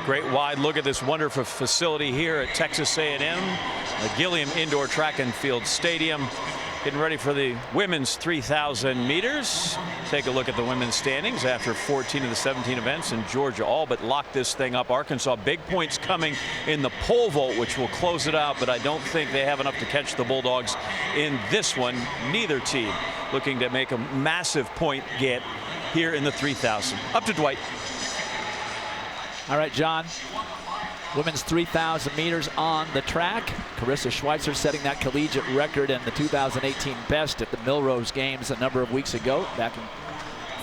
Great wide look at this wonderful facility here at Texas A&M, the Gilliam Indoor Track and Field Stadium. Getting ready for the women's 3,000 meters. Take a look at the women's standings after 14 of the 17 events, and Georgia all but locked this thing up. Arkansas, big points coming in the pole vault, which will close it out, but I don't think they have enough to catch the Bulldogs in this one. Neither team looking to make a massive point get here in the 3,000. Up to Dwight. All right, John. Women's 3,000 meters on the track. Karissa Schweizer setting that collegiate record and the 2018 best at the Milrose Games a number of weeks ago, back in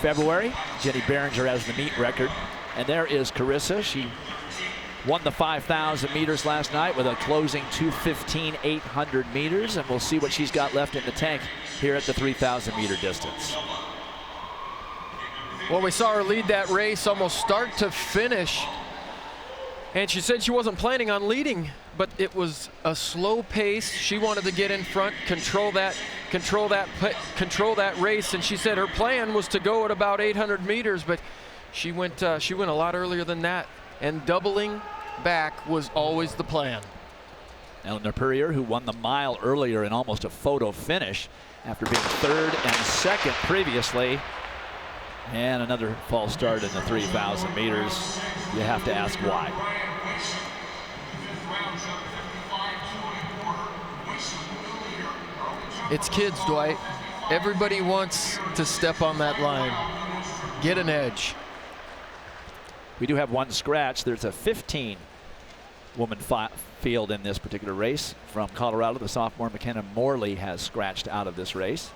February. Jenny Behringer has the meet record. And there is Karissa. She won the 5,000 meters last night with a closing 2:15 800 meters, and we'll see what she's got left in the tank here at the 3,000 meter distance. Well, we saw her lead that race almost start to finish. And she said she wasn't planning on leading, but it was a slow pace. She wanted to get in front, control that race. And she said her plan was to go at about 800 meters, but she went a lot earlier than that. And doubling back was always the plan. Eleanor Purrier, who won the mile earlier in almost a photo finish after being third and second previously. And another false start in the 3,000 meters. You have to ask why. It's kids, Dwight. Everybody wants to step on that line, get an edge. We do have one scratch. There's a 15-woman field in this particular race. From Colorado, the sophomore McKenna Morley has scratched out of this race.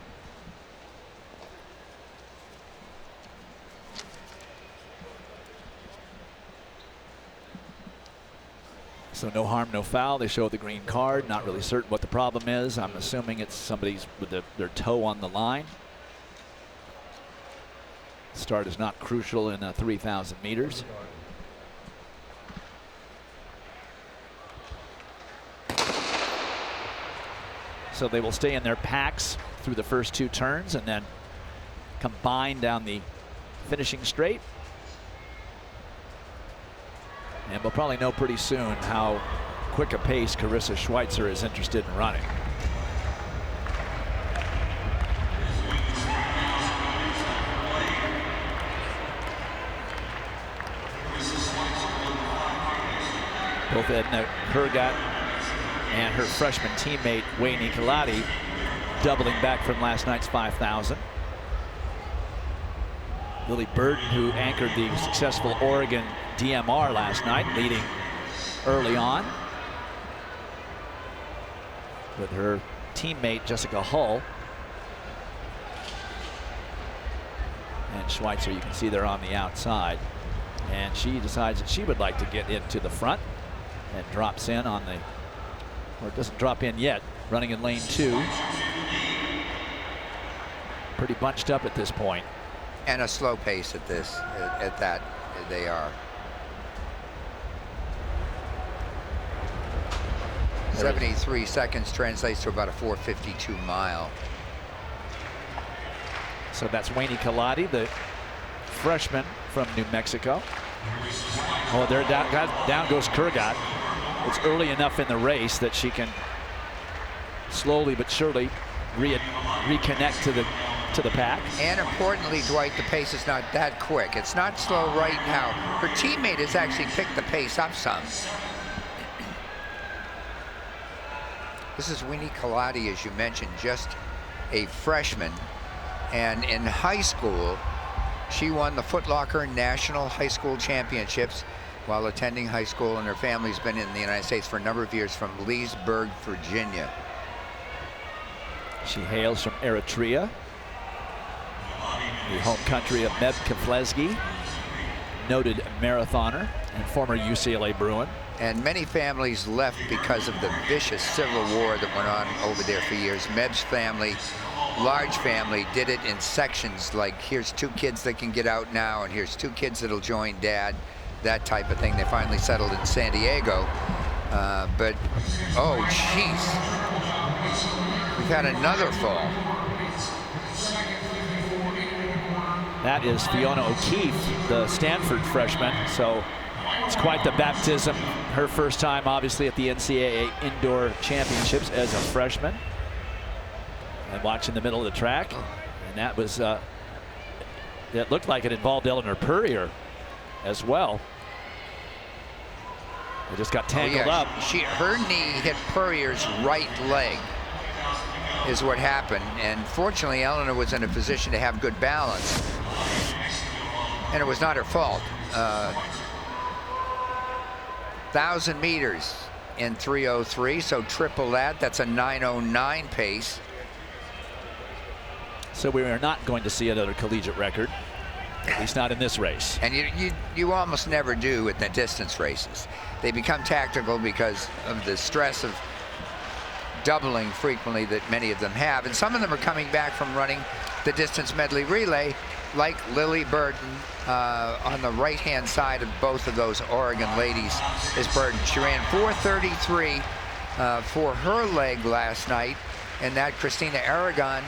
So no harm, no foul. They show the green card. Not really certain what the problem is. I'm assuming it's somebody's with their toe on the line. Start is not crucial in 3,000 meters. So they will stay in their packs through the first two turns and then combine down the finishing straight. And we'll probably know pretty soon how quick a pace Karissa Schweizer is interested in running. Both Edna Kurgat and her freshman teammate Wayne Nicolati doubling back from last night's 5,000. Lily Burton, who anchored the successful Oregon DMR last night, leading early on with her teammate Jessica Hull. And Schweizer, you can see there on the outside. And she decides that she would like to get into the front and drops in on the, or it doesn't drop in yet, running in lane 2. Pretty bunched up at this point. And a slow pace at this, at that, they are. 73 seconds translates to about a 4:52 mile. So that's Wayne Nicolati, the freshman from New Mexico. Oh, there down goes Kurgat. It's early enough in the race that she can slowly but surely reconnect to the pack. And importantly, Dwight, the pace is not that quick. It's not slow right now. Her teammate has actually picked the pace up some. This is Winnie Nicolati, as you mentioned, just a freshman. And in high school, she won the Foot Locker National High School Championships while attending high school, and her family's been in the United States for a number of years from Leesburg, Virginia. She hails from Eritrea, the home country of Meb Keflezighi, noted marathoner and former UCLA Bruin. And many families left because of the vicious civil war that went on over there for years. Meb's family, large family, did it in sections, like here's 2 kids that can get out now, and here's 2 kids that'll join dad, that type of thing. They finally settled in San Diego. But, oh, jeez. We've had another fall. That is Fiona O'Keefe, the Stanford freshman. So It's quite the baptism. Her first time, obviously, at the NCAA Indoor Championships as a freshman. And watching the middle of the track. And that was, it looked like it involved Eleanor Purrier as well. They just got tangled up. Her knee hit Purrier's right leg is what happened. And fortunately, Eleanor was in a position to have good balance. And it was not her fault. 1,000 meters in 3:03, so triple that. That's a 9:09 pace. So we are not going to see another collegiate record, at least not in this race. And you almost never do in the distance races. They become tactical because of the stress of doubling frequently that many of them have. And some of them are coming back from running the distance medley relay, like Lily Burton on the right-hand side of both of those Oregon ladies is Burton. She ran 4:33 for her leg last night, and that Christina Aragon,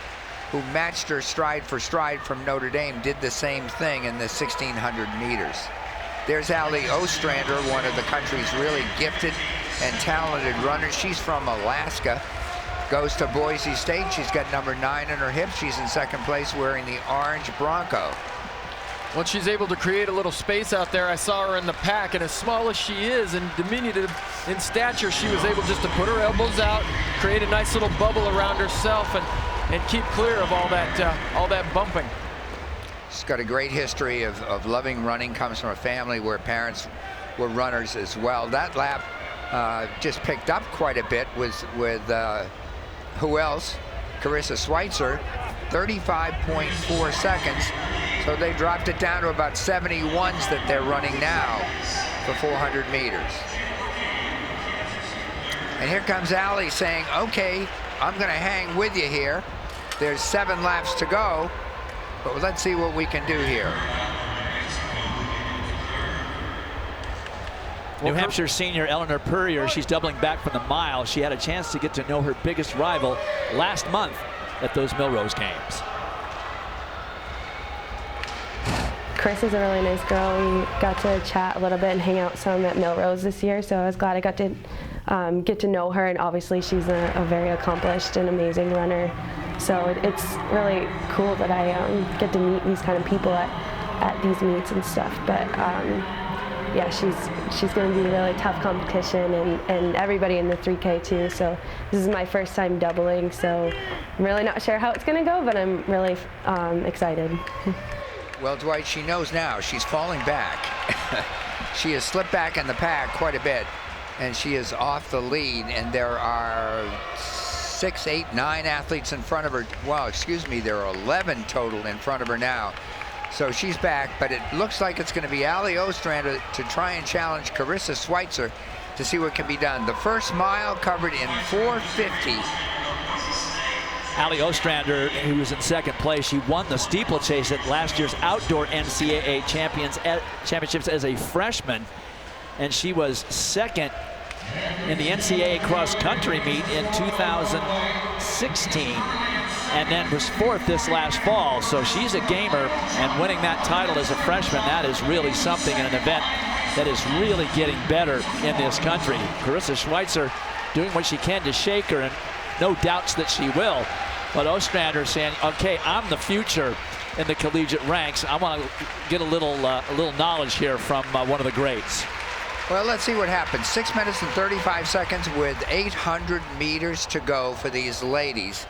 who matched her stride for stride from Notre Dame, did the same thing in the 1,600 meters. There's Ali Ostrander, one of the country's really gifted and talented runners. She's from Alaska, goes to Boise State. She's got number 9 in her hip. She's in second place wearing the orange Bronco. When she's able to create a little space out there, I saw her in the pack, and as small as she is and diminutive in stature, she was able just to put her elbows out, create a nice little bubble around herself, and keep clear of all that bumping. She's got a great history of loving running, comes from a family where parents were runners as well. That lap just picked up quite a bit with who else? Karissa Schweizer, 35.4 seconds. So they dropped it down to about 71s that they're running now for 400 meters. And here comes Ali saying, okay, I'm going to hang with you here. There's 7 laps to go, but let's see what we can do here. New Hampshire senior Eleanor Purrier, she's doubling back from the mile. She had a chance to get to know her biggest rival last month at those Millrose games. Karissa's a really nice girl. We got to chat a little bit and hang out some at Millrose this year, so I was glad I got to get to know her, and obviously she's a very accomplished and amazing runner. So it's really cool that I get to meet these kind of people at these meets and stuff. But yeah, she's going to be a really tough competition, and everybody in the 3K too. So this is my first time doubling, so I'm really not sure how it's going to go, but I'm really excited. Well, Dwight, she knows now she's falling back. She has slipped back in the pack quite a bit, and she is off the lead, and there are 6, 8, 9 athletes in front of her. Well, excuse me, there are 11 total in front of her now. So she's back, but it looks like it's going to be Ali Ostrander to try and challenge Karissa Schweizer to see what can be done. The first mile covered in 4:50. Ali Ostrander, who was in second place, she won the steeplechase at last year's outdoor NCAA championships as a freshman, and she was second in the NCAA cross-country meet in 2016, and then was 4th this last fall. So she's a gamer, and winning that title as a freshman, that is really something in an event that is really getting better in this country. Karissa Schweizer doing what she can to shake her, and no doubts that she will. But Ostrander saying, okay, I'm the future in the collegiate ranks. I want to get a little knowledge here from one of the greats. Well, let's see what happens. 6 minutes and 35 seconds with 800 meters to go for these ladies.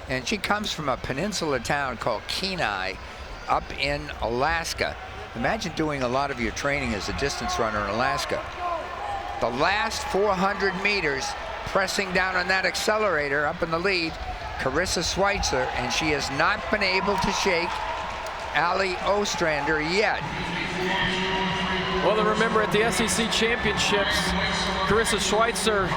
And she comes from a peninsula town called Kenai up in Alaska. Imagine doing a lot of your training as a distance runner in Alaska. The last 400 meters, pressing down on that accelerator up in the lead, Karissa Schweizer, and she has not been able to shake Ali Ostrander yet. Well, then remember at the SEC Championships, Karissa Schweizer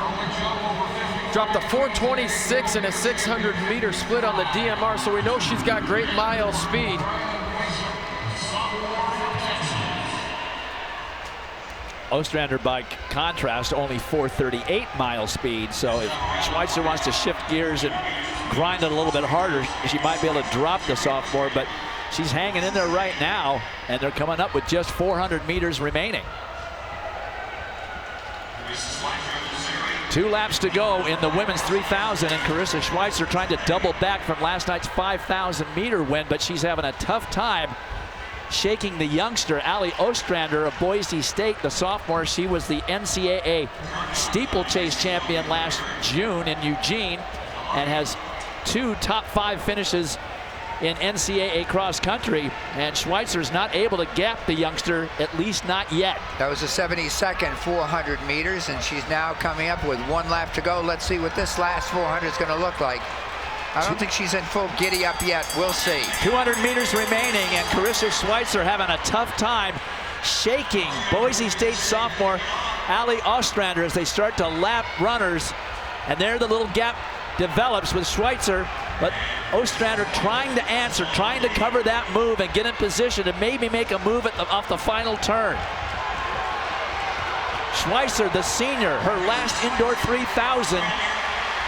dropped a 4:26 in a 600-meter split on the DMR, so we know she's got great mile speed. Ostrander, by contrast, only 4:38 mile speed. So if Schweizer wants to shift gears and grind it a little bit harder, she might be able to drop the sophomore, but she's hanging in there right now, and they're coming up with just 400 meters remaining. 2 laps to go in the women's 3000, and Karissa Schweizer trying to double back from last night's 5,000-meter win, but she's having a tough time shaking the youngster, Ali Ostrander of Boise State, the sophomore. She was the NCAA steeplechase champion last June in Eugene and has 2 top 5 finishes in NCAA cross country, and Schweizer's not able to gap the youngster, at least not yet. That was a 72nd 400 meters, and she's now coming up with 1 lap to go. Let's see what this last 400 is going to look like. I don't think she's in full giddy up yet. We'll see. 200 meters remaining, and Karissa Schweizer having a tough time shaking Boise State sophomore Ali Ostrander as they start to lap runners. And there the little gap develops with Schweizer, but Ostrander trying to answer, trying to cover that move and get in position to maybe make a move off the final turn. Schweizer, the senior, her last indoor 3000,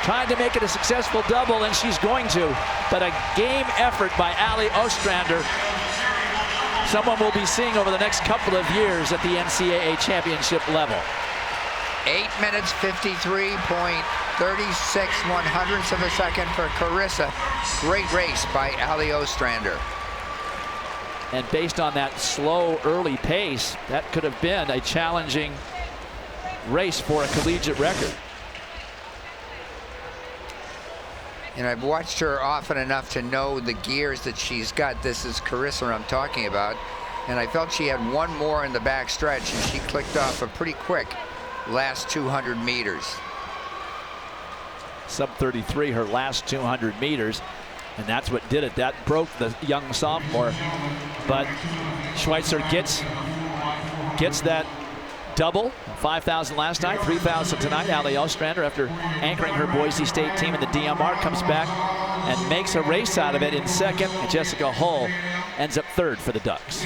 trying to make it a successful double, and she's going to. But a game effort by Ali Ostrander, someone we'll be seeing over the next couple of years at the NCAA championship level. 8 minutes 53.36 of a second for Karissa. Great race by Ali Ostrander. And based on that slow early pace, that could have been a challenging race for a collegiate record. And I've watched her often enough to know the gears that she's got. This is Karissa I'm talking about. And I felt she had 1 more in the back stretch, and she clicked off a pretty quick last 200 meters. Sub 33 her last 200 meters, and that's what did it. That broke the young sophomore. But Schweizer gets that double. 5,000 last night, 3,000 tonight. Ali Ostrander, after anchoring her Boise State team in the DMR, comes back and makes a race out of it in second. And Jessica Hull ends up third for the Ducks.